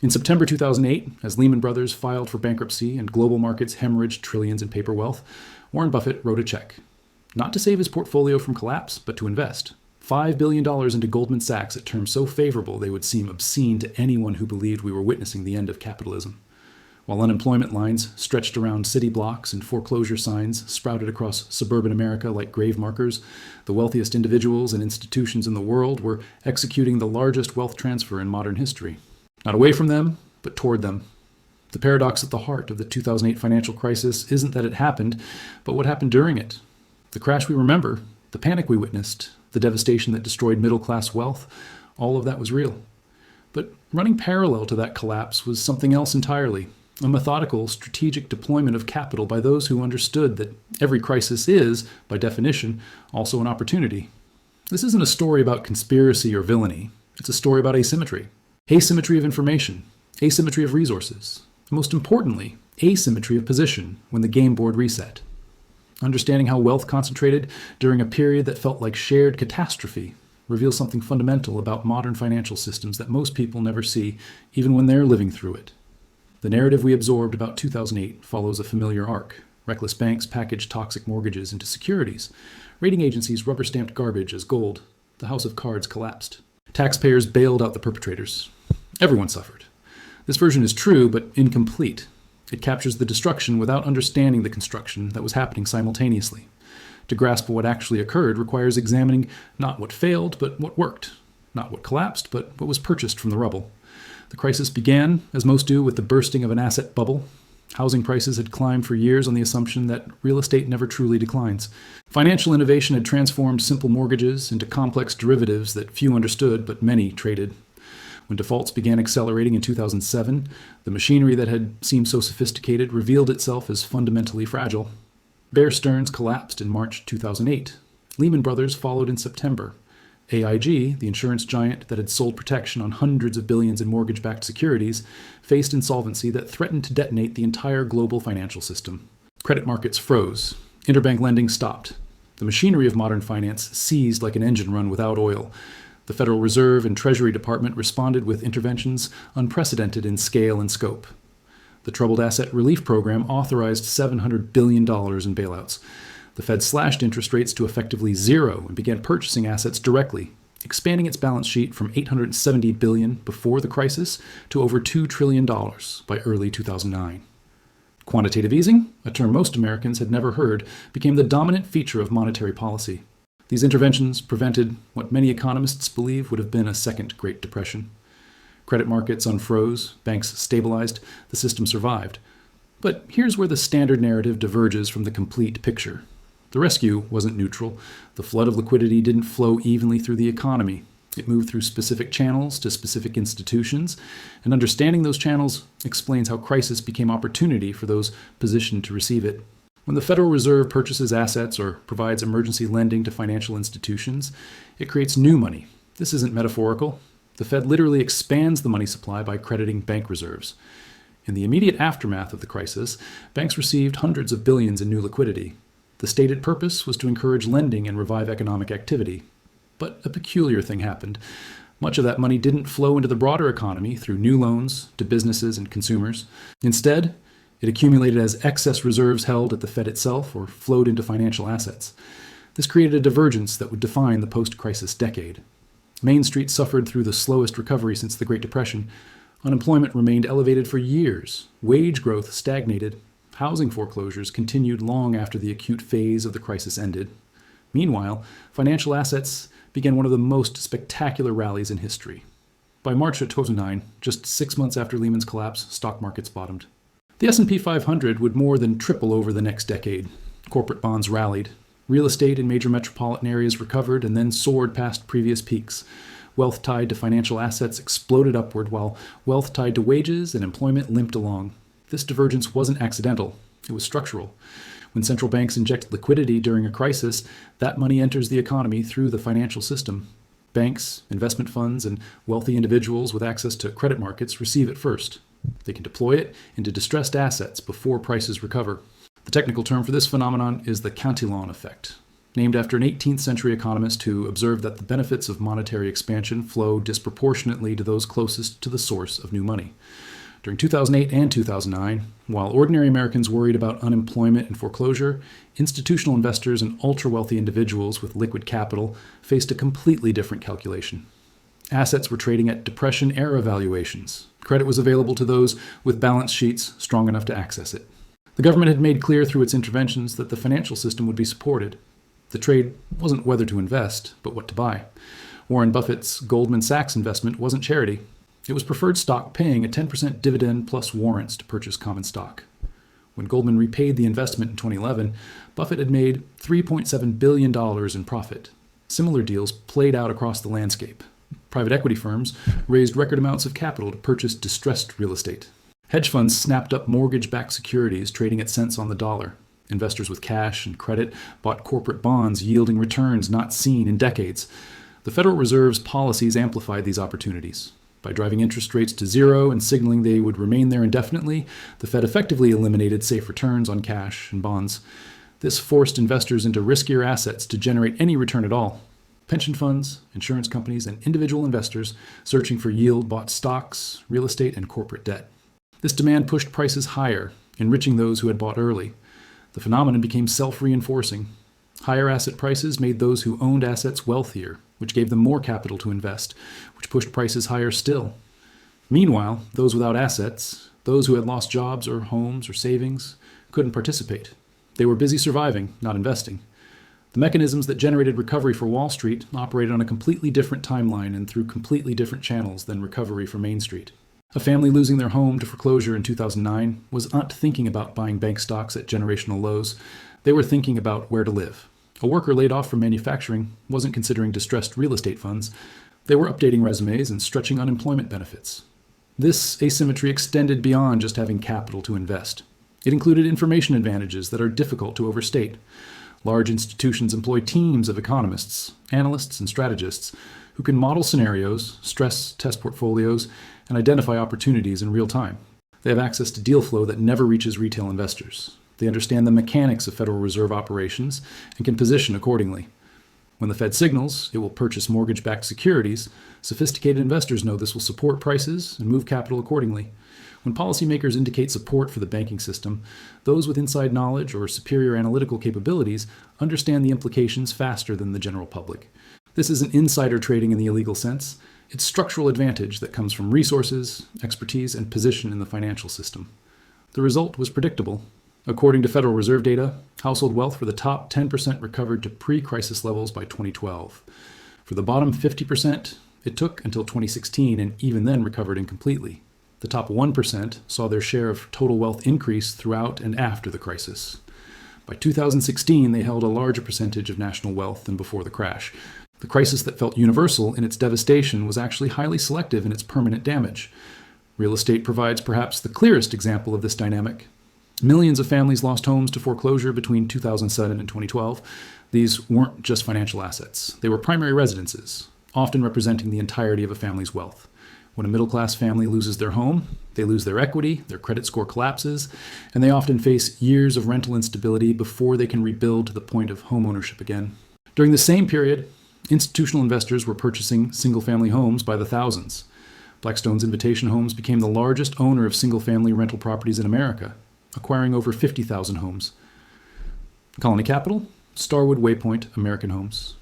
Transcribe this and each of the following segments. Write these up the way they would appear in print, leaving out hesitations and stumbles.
In September 2008, as Lehman Brothers filed for bankruptcy and global markets hemorrhaged trillions in paper wealth, Warren Buffett wrote a check. Not to save his portfolio from collapse, but to invest. $5 billion into Goldman Sachs at terms so favorable they would seem obscene to anyone who believed we were witnessing the end of capitalism. While unemployment lines stretched around city blocks and foreclosure signs sprouted across suburban America like grave markers, the wealthiest individuals and institutions in the world were executing the largest wealth transfer in modern history. Not away from them, but toward them. The paradox at the heart of the 2008 financial crisis isn't that it happened, but what happened during it. The crash we remember, the panic we witnessed, the devastation that destroyed middle-class wealth, all of that was real. But running parallel to that collapse was something else entirely. A methodical, strategic deployment of capital by those who understood that every crisis is, by definition, also an opportunity. This isn't a story about conspiracy or villainy. It's a story about asymmetry. Asymmetry of information, asymmetry of resources, and most importantly, asymmetry of position when the game board reset. Understanding how wealth concentrated during a period that felt like shared catastrophe reveals something fundamental about modern financial systems that most people never see, even when they're living through it. The narrative we absorbed about 2008 follows a familiar arc. Reckless banks packaged toxic mortgages into securities. Rating agencies rubber-stamped garbage as gold. The house of cards collapsed. Taxpayers bailed out the perpetrators. Everyone suffered. This version is true, but incomplete. It captures the destruction without understanding the construction that was happening simultaneously. To grasp what actually occurred requires examining not what failed, but what worked. Not what collapsed, but what was purchased from the rubble. The crisis began, as most do, with the bursting of an asset bubble. Housing prices had climbed for years on the assumption that real estate never truly declines. Financial innovation had transformed simple mortgages into complex derivatives that few understood, but many traded. When defaults began accelerating in 2007, the machinery that had seemed so sophisticated revealed itself as fundamentally fragile. Bear Stearns collapsed in March 2008. Lehman Brothers followed in September. AIG, the insurance giant that had sold protection on hundreds of billions in mortgage-backed securities, faced insolvency that threatened to detonate the entire global financial system. Credit markets froze. Interbank lending stopped. The machinery of modern finance seized like an engine run without oil. The Federal Reserve and Treasury Department responded with interventions unprecedented in scale and scope. The Troubled Asset Relief Program authorized $700 billion in bailouts. The Fed slashed interest rates to effectively zero and began purchasing assets directly, expanding its balance sheet from $870 billion before the crisis to over $2 trillion by early 2009. Quantitative easing, a term most Americans had never heard, became the dominant feature of monetary policy. These interventions prevented what many economists believe would have been a second Great Depression. Credit markets unfroze, banks stabilized, the system survived. But here's where the standard narrative diverges from the complete picture. The rescue wasn't neutral. The flood of liquidity didn't flow evenly through the economy. It moved through specific channels to specific institutions, and understanding those channels explains how crisis became opportunity for those positioned to receive it. When the Federal Reserve purchases assets or provides emergency lending to financial institutions, it creates new money. This isn't metaphorical. The Fed literally expands the money supply by crediting bank reserves. In the immediate aftermath of the crisis, banks received hundreds of billions in new liquidity. The stated purpose was to encourage lending and revive economic activity. But a peculiar thing happened. Much of that money didn't flow into the broader economy through new loans to businesses and consumers. Instead, it accumulated as excess reserves held at the Fed itself or flowed into financial assets. This created a divergence that would define the post-crisis decade. Main Street suffered through the slowest recovery since the Great Depression. Unemployment remained elevated for years. Wage growth stagnated. Housing foreclosures continued long after the acute phase of the crisis ended. Meanwhile, financial assets began one of the most spectacular rallies in history. By March of 2009, just 6 months after Lehman's collapse, stock markets bottomed. The S&P 500 would more than triple over the next decade. Corporate bonds rallied. Real estate in major metropolitan areas recovered and then soared past previous peaks. Wealth tied to financial assets exploded upward, while wealth tied to wages and employment limped along. This divergence wasn't accidental. It was structural. When central banks inject liquidity during a crisis, that money enters the economy through the financial system. Banks, investment funds, and wealthy individuals with access to credit markets receive it first. They can deploy it into distressed assets before prices recover. The technical term for this phenomenon is the Cantillon effect. named after an 18th century economist who observed that the benefits of monetary expansion flow disproportionately to those closest to the source of new money. During 2008 and 2009, while ordinary Americans worried about unemployment and foreclosure, institutional investors and ultra-wealthy individuals with liquid capital faced a completely different calculation. Assets were trading at Depression-era valuations. Credit was available to those with balance sheets strong enough to access it. The government had made clear through its interventions that the financial system would be supported. The trade wasn't whether to invest, but what to buy. Warren Buffett's Goldman Sachs investment wasn't charity. It was preferred stock paying a 10% dividend plus warrants to purchase common stock. When Goldman repaid the investment in 2011, Buffett had made $3.7 billion in profit. Similar deals played out across the landscape. Private equity firms raised record amounts of capital to purchase distressed real estate. Hedge funds snapped up mortgage-backed securities trading at cents on the dollar. Investors with cash and credit bought corporate bonds yielding returns not seen in decades. The Federal Reserve's policies amplified these opportunities. By driving interest rates to zero and signaling they would remain there indefinitely, the Fed effectively eliminated safe returns on cash and bonds. This forced investors into riskier assets to generate any return at all. Pension funds, insurance companies, and individual investors searching for yield bought stocks, real estate, and corporate debt. This demand pushed prices higher, enriching those who had bought early. The phenomenon became self-reinforcing. Higher asset prices made those who owned assets wealthier, which gave them more capital to invest, which pushed prices higher still. Meanwhile, those without assets, those who had lost jobs or homes or savings, couldn't participate. They were busy surviving, not investing. The mechanisms that generated recovery for Wall Street operated on a completely different timeline and through completely different channels than recovery for Main Street. A family losing their home to foreclosure in 2009 was not thinking about buying bank stocks at generational lows. They were thinking about where to live. A worker laid off from manufacturing wasn't considering distressed real estate funds. They were updating resumes and stretching unemployment benefits. This asymmetry extended beyond just having capital to invest. It included information advantages that are difficult to overstate. Large institutions employ teams of economists, analysts, and strategists who can model scenarios, stress test portfolios, and identify opportunities in real time. They have access to deal flow that never reaches retail investors. They understand the mechanics of Federal Reserve operations and can position accordingly. When the Fed signals it will purchase mortgage-backed securities, sophisticated investors know this will support prices and move capital accordingly. When policymakers indicate support for the banking system, those with inside knowledge or superior analytical capabilities understand the implications faster than the general public. This isn't insider trading in the illegal sense. It's structural advantage that comes from resources, expertise, and position in the financial system. The result was predictable. According to Federal Reserve data, household wealth for the top 10% recovered to pre-crisis levels by 2012. For the bottom 50%, it took until 2016 and even then recovered incompletely. The top 1% saw their share of total wealth increase throughout and after the crisis. By 2016, they held a larger percentage of national wealth than before the crash. The crisis that felt universal in its devastation was actually highly selective in its permanent damage. Real estate provides perhaps the clearest example of this dynamic. Millions of families lost homes to foreclosure between 2007 and 2012. These weren't just financial assets. They were primary residences, often representing the entirety of a family's wealth. When a middle-class family loses their home, they lose their equity, their credit score collapses, and they often face years of rental instability before they can rebuild to the point of home ownership again. During the same period, institutional investors were purchasing single-family homes by the thousands. Blackstone's Invitation Homes became the largest owner of single-family rental properties in America, acquiring over 50,000 homes. Colony Capital, Starwood Waypoint American Homes.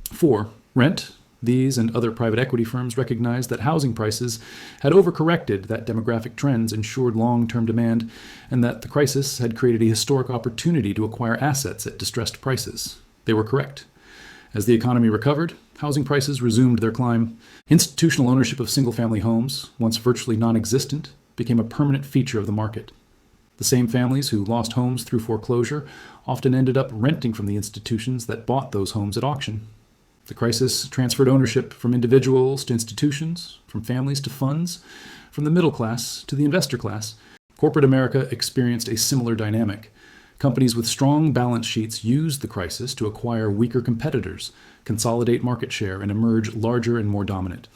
4. Rent. These and other private equity firms recognized that housing prices had overcorrected, that demographic trends ensured long-term demand, and that the crisis had created a historic opportunity to acquire assets at distressed prices. They were correct. As the economy recovered, housing prices resumed their climb. Institutional ownership of single-family homes, once virtually non-existent, became a permanent feature of the market. The same families who lost homes through foreclosure often ended up renting from the institutions that bought those homes at auction. The crisis transferred ownership from individuals to institutions, from families to funds, from the middle class to the investor class. Corporate America experienced a similar dynamic. Companies with strong balance sheets used the crisis to acquire weaker competitors, consolidate market share, and emerge larger and more dominant.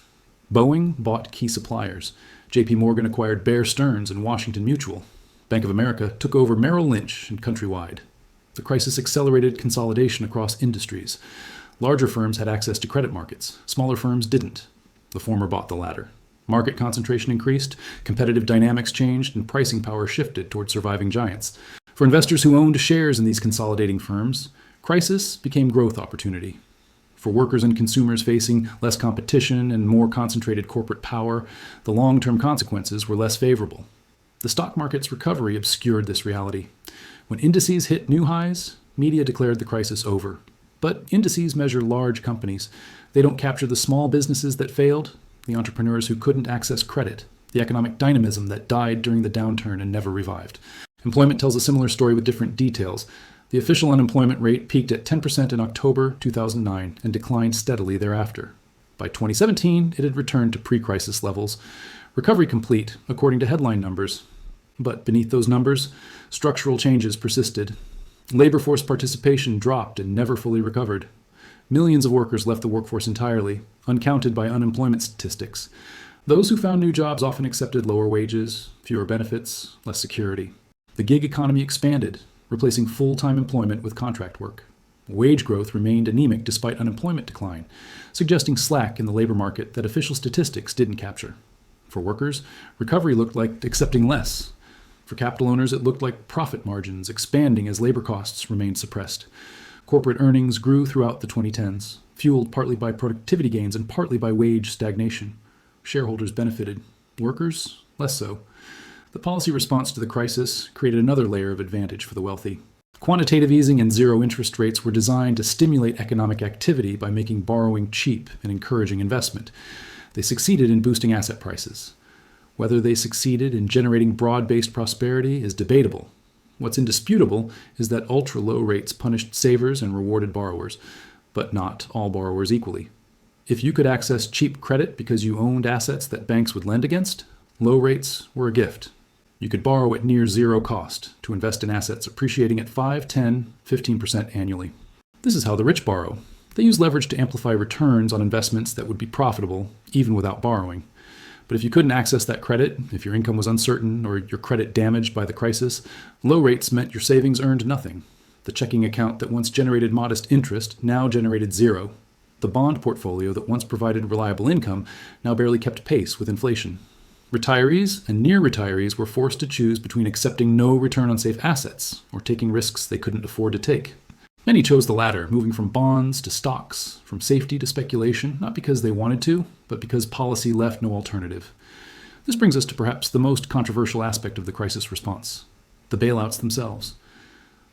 Boeing bought key suppliers. J.P. Morgan acquired Bear Stearns and Washington Mutual. Bank of America took over Merrill Lynch and Countrywide. The crisis accelerated consolidation across industries. Larger firms had access to credit markets. Smaller firms didn't. The former bought the latter. Market concentration increased, competitive dynamics changed, and pricing power shifted toward surviving giants. For investors who owned shares in these consolidating firms, crisis became growth opportunity. For workers and consumers facing less competition and more concentrated corporate power, the long-term consequences were less favorable. The stock market's recovery obscured this reality. When indices hit new highs, media declared the crisis over. But indices measure large companies. They don't capture the small businesses that failed, the entrepreneurs who couldn't access credit, the economic dynamism that died during the downturn and never revived. Employment tells a similar story with different details. The official unemployment rate peaked at 10% in October 2009 and declined steadily thereafter. By 2017, it had returned to pre-crisis levels. Recovery complete, according to headline numbers. But beneath those numbers, structural changes persisted. Labor force participation dropped and never fully recovered. Millions of workers left the workforce entirely, uncounted by unemployment statistics. Those who found new jobs often accepted lower wages, fewer benefits, less security. The gig economy expanded, replacing full-time employment with contract work. Wage growth remained anemic despite unemployment decline, suggesting slack in the labor market that official statistics didn't capture. For workers, recovery looked like accepting less. For capital owners, it looked like profit margins expanding as labor costs remained suppressed. Corporate earnings grew throughout the 2010s, fueled partly by productivity gains and partly by wage stagnation. Shareholders benefited. Workers, less so. The policy response to the crisis created another layer of advantage for the wealthy. Quantitative easing and zero interest rates were designed to stimulate economic activity by making borrowing cheap and encouraging investment. They succeeded in boosting asset prices. Whether they succeeded in generating broad-based prosperity is debatable. What's indisputable is that ultra-low rates punished savers and rewarded borrowers, but not all borrowers equally. If you could access cheap credit because you owned assets that banks would lend against, low rates were a gift. You could borrow at near zero cost to invest in assets appreciating at 5, 10, 15% annually. This is how the rich borrow. They use leverage to amplify returns on investments that would be profitable, even without borrowing. But if you couldn't access that credit, if your income was uncertain or your credit damaged by the crisis, low rates meant your savings earned nothing. The checking account that once generated modest interest now generated zero. The bond portfolio that once provided reliable income now barely kept pace with inflation. Retirees and near retirees were forced to choose between accepting no return on safe assets or taking risks they couldn't afford to take. Many chose the latter, moving from bonds to stocks, from safety to speculation, not because they wanted to, but because policy left no alternative. This brings us to perhaps the most controversial aspect of the crisis response: the bailouts themselves.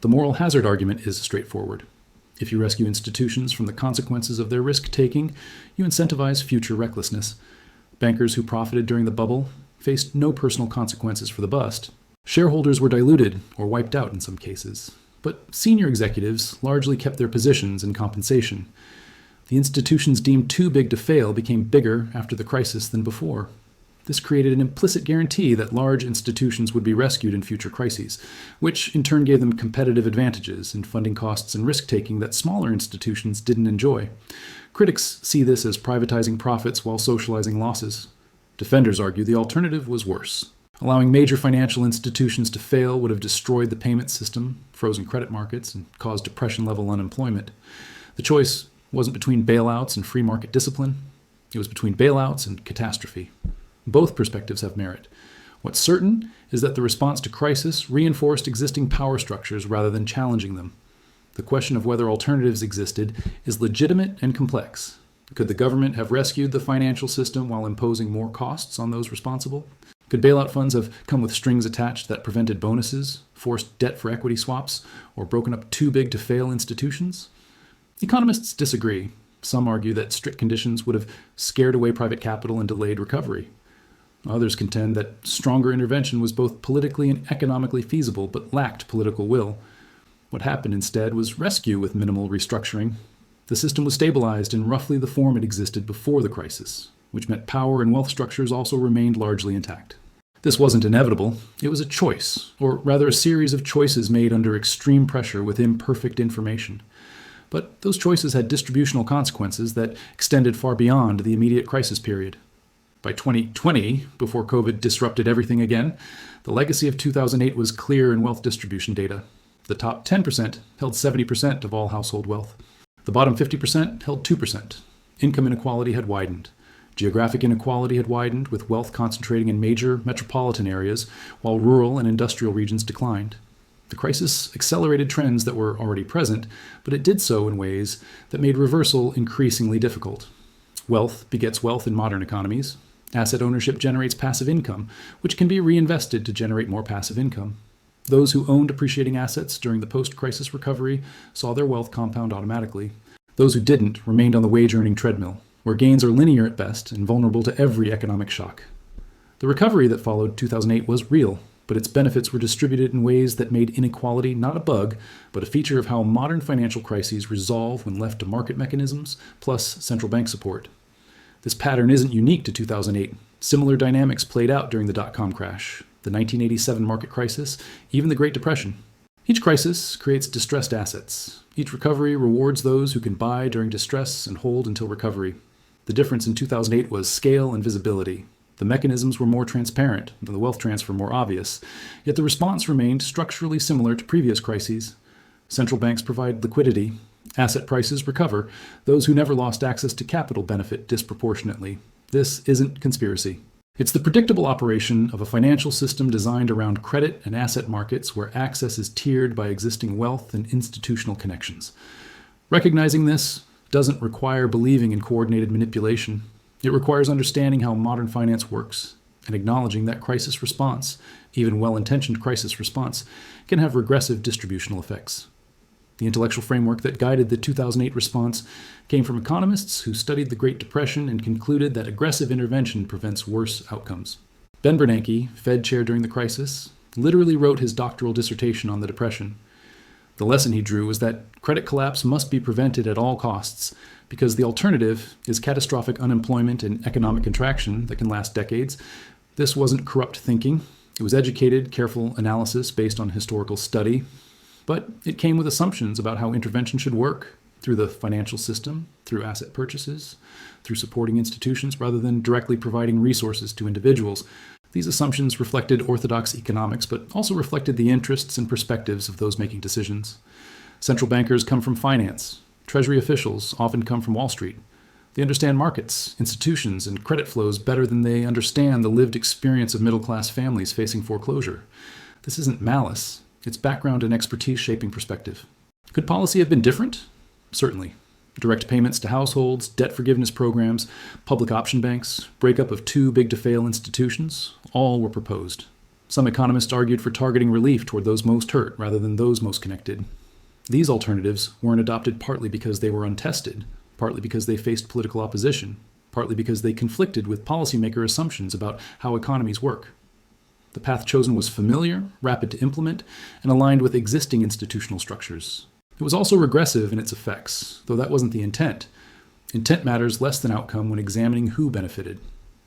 The moral hazard argument is straightforward. If you rescue institutions from the consequences of their risk-taking, you incentivize future recklessness. Bankers who profited during the bubble faced no personal consequences for the bust. Shareholders were diluted or wiped out in some cases. But senior executives largely kept their positions and compensation. The institutions deemed too big to fail became bigger after the crisis than before. This created an implicit guarantee that large institutions would be rescued in future crises, which in turn gave them competitive advantages in funding costs and risk-taking that smaller institutions didn't enjoy. Critics see this as privatizing profits while socializing losses. Defenders argue the alternative was worse. Allowing major financial institutions to fail would have destroyed the payment system, frozen credit markets, and caused depression-level unemployment. The choice wasn't between bailouts and free market discipline. It was between bailouts and catastrophe. Both perspectives have merit. What's certain is that the response to crisis reinforced existing power structures rather than challenging them. The question of whether alternatives existed is legitimate and complex. Could the government have rescued the financial system while imposing more costs on those responsible? Could bailout funds have come with strings attached that prevented bonuses, forced debt for equity swaps, or broken up too big to fail institutions? Economists disagree. Some argue that strict conditions would have scared away private capital and delayed recovery. Others contend that stronger intervention was both politically and economically feasible, but lacked political will. What happened instead was rescue with minimal restructuring. The system was stabilized in roughly the form it existed before the crisis, which meant power and wealth structures also remained largely intact. This wasn't inevitable. It was a choice, or rather a series of choices made under extreme pressure with imperfect information. But those choices had distributional consequences that extended far beyond the immediate crisis period. By 2020, before COVID disrupted everything again, the legacy of 2008 was clear in wealth distribution data. The top 10% held 70% of all household wealth. The bottom 50% held 2%. Income inequality had widened. Geographic inequality had widened, with wealth concentrating in major metropolitan areas, while rural and industrial regions declined. The crisis accelerated trends that were already present, but it did so in ways that made reversal increasingly difficult. Wealth begets wealth in modern economies. Asset ownership generates passive income, which can be reinvested to generate more passive income. Those who owned appreciating assets during the post-crisis recovery saw their wealth compound automatically. Those who didn't remained on the wage-earning treadmill, where gains are linear at best and vulnerable to every economic shock. The recovery that followed 2008 was real, but its benefits were distributed in ways that made inequality not a bug, but a feature of how modern financial crises resolve when left to market mechanisms plus central bank support. This pattern isn't unique to 2008. Similar dynamics played out during the dot-com crash, the 1987 market crisis, even the Great Depression. Each crisis creates distressed assets. Each recovery rewards those who can buy during distress and hold until recovery. The difference in 2008 was scale and visibility. The mechanisms were more transparent, the wealth transfer more obvious, yet the response remained structurally similar to previous crises. Central banks provide liquidity. Asset prices recover. Those who never lost access to capital benefit disproportionately. This isn't conspiracy. It's the predictable operation of a financial system designed around credit and asset markets where access is tiered by existing wealth and institutional connections. Recognizing this doesn't require believing in coordinated manipulation. It requires understanding how modern finance works and acknowledging that crisis response, even well-intentioned crisis response, can have regressive distributional effects. The intellectual framework that guided the 2008 response came from economists who studied the Great Depression and concluded that aggressive intervention prevents worse outcomes. Ben Bernanke, Fed chair during the crisis, literally wrote his doctoral dissertation on the Depression. The lesson he drew was that credit collapse must be prevented at all costs, because the alternative is catastrophic unemployment and economic contraction that can last decades. This wasn't corrupt thinking. It was educated, careful analysis based on historical study. But it came with assumptions about how intervention should work, through the financial system, through asset purchases, through supporting institutions, rather than directly providing resources to individuals. These assumptions reflected orthodox economics, but also reflected the interests and perspectives of those making decisions. Central bankers come from finance. Treasury officials often come from Wall Street. They understand markets, institutions, and credit flows better than they understand the lived experience of middle-class families facing foreclosure. This isn't malice. It's background and expertise shaping perspective. Could policy have been different? Certainly. Direct payments to households, debt forgiveness programs, public option banks, breakup of too big to fail institutions, all were proposed. Some economists argued for targeting relief toward those most hurt rather than those most connected. These alternatives weren't adopted partly because they were untested, partly because they faced political opposition, partly because they conflicted with policymaker assumptions about how economies work. The path chosen was familiar, rapid to implement, and aligned with existing institutional structures. It was also regressive in its effects, though that wasn't the intent. Intent matters less than outcome when examining who benefited.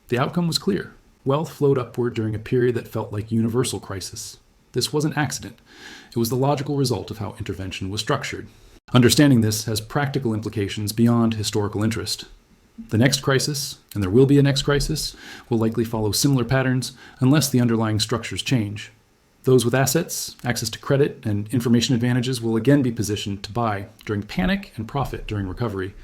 The outcome was clear. Wealth flowed upward during a period that felt like universal crisis. This was an accident. It was the logical result of how intervention was structured. Understanding this has practical implications beyond historical interest. The next crisis, and there will be a next crisis, will likely follow similar patterns unless the underlying structures change. Those with assets, access to credit, and information advantages will again be positioned to buy during panic and profit during recovery.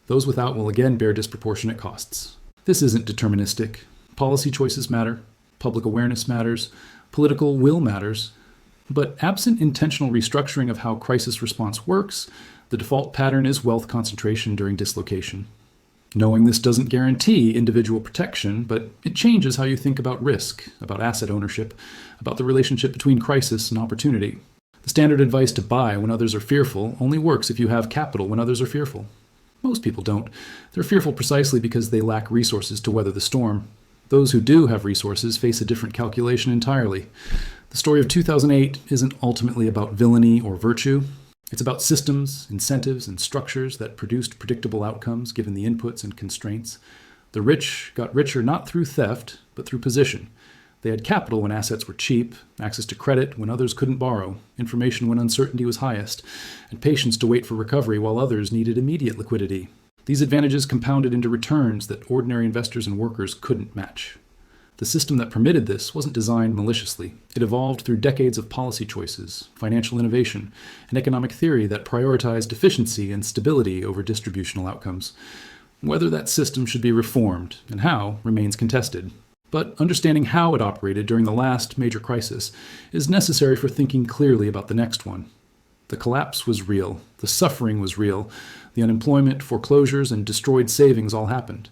Those without will again bear disproportionate costs. This isn't deterministic. Policy choices matter, public awareness matters, political will matters, but absent intentional restructuring of how crisis response works, the default pattern is wealth concentration during dislocation. Knowing this doesn't guarantee individual protection, but it changes how you think about risk, about asset ownership, about the relationship between crisis and opportunity. The standard advice to buy when others are fearful only works if you have capital when others are fearful. Most people don't. They're fearful precisely because they lack resources to weather the storm. Those who do have resources face a different calculation entirely. The story of 2008 isn't ultimately about villainy or virtue. It's about systems, incentives, and structures that produced predictable outcomes given the inputs and constraints. The rich got richer not through theft, but through position. They had capital when assets were cheap, access to credit when others couldn't borrow, information when uncertainty was highest, and patience to wait for recovery while others needed immediate liquidity. These advantages compounded into returns that ordinary investors and workers couldn't match. The system that permitted this wasn't designed maliciously. It evolved through decades of policy choices, financial innovation, and economic theory that prioritized efficiency and stability over distributional outcomes. Whether that system should be reformed, and how, remains contested. But understanding how it operated during the last major crisis is necessary for thinking clearly about the next one. The collapse was real. The suffering was real. The unemployment, foreclosures, and destroyed savings all happened.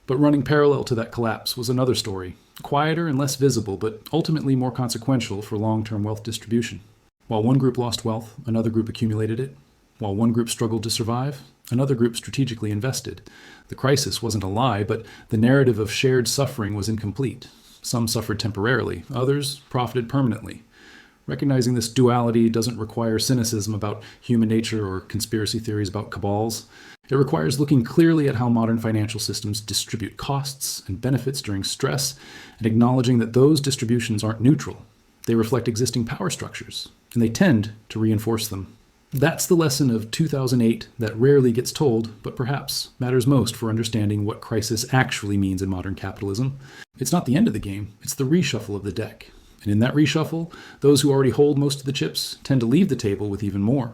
But running parallel to that collapse was another story, quieter and less visible, but ultimately more consequential for long-term wealth distribution. While one group lost wealth, another group accumulated it. While one group struggled to survive, another group strategically invested. The crisis wasn't a lie, but the narrative of shared suffering was incomplete. Some suffered temporarily, others profited permanently. Recognizing this duality doesn't require cynicism about human nature or conspiracy theories about cabals. It requires looking clearly at how modern financial systems distribute costs and benefits during stress, and acknowledging that those distributions aren't neutral. They reflect existing power structures, and they tend to reinforce them. That's the lesson of 2008 that rarely gets told, but perhaps matters most for understanding what crisis actually means in modern capitalism. It's not the end of the game, it's the reshuffle of the deck. And in that reshuffle, those who already hold most of the chips tend to leave the table with even more.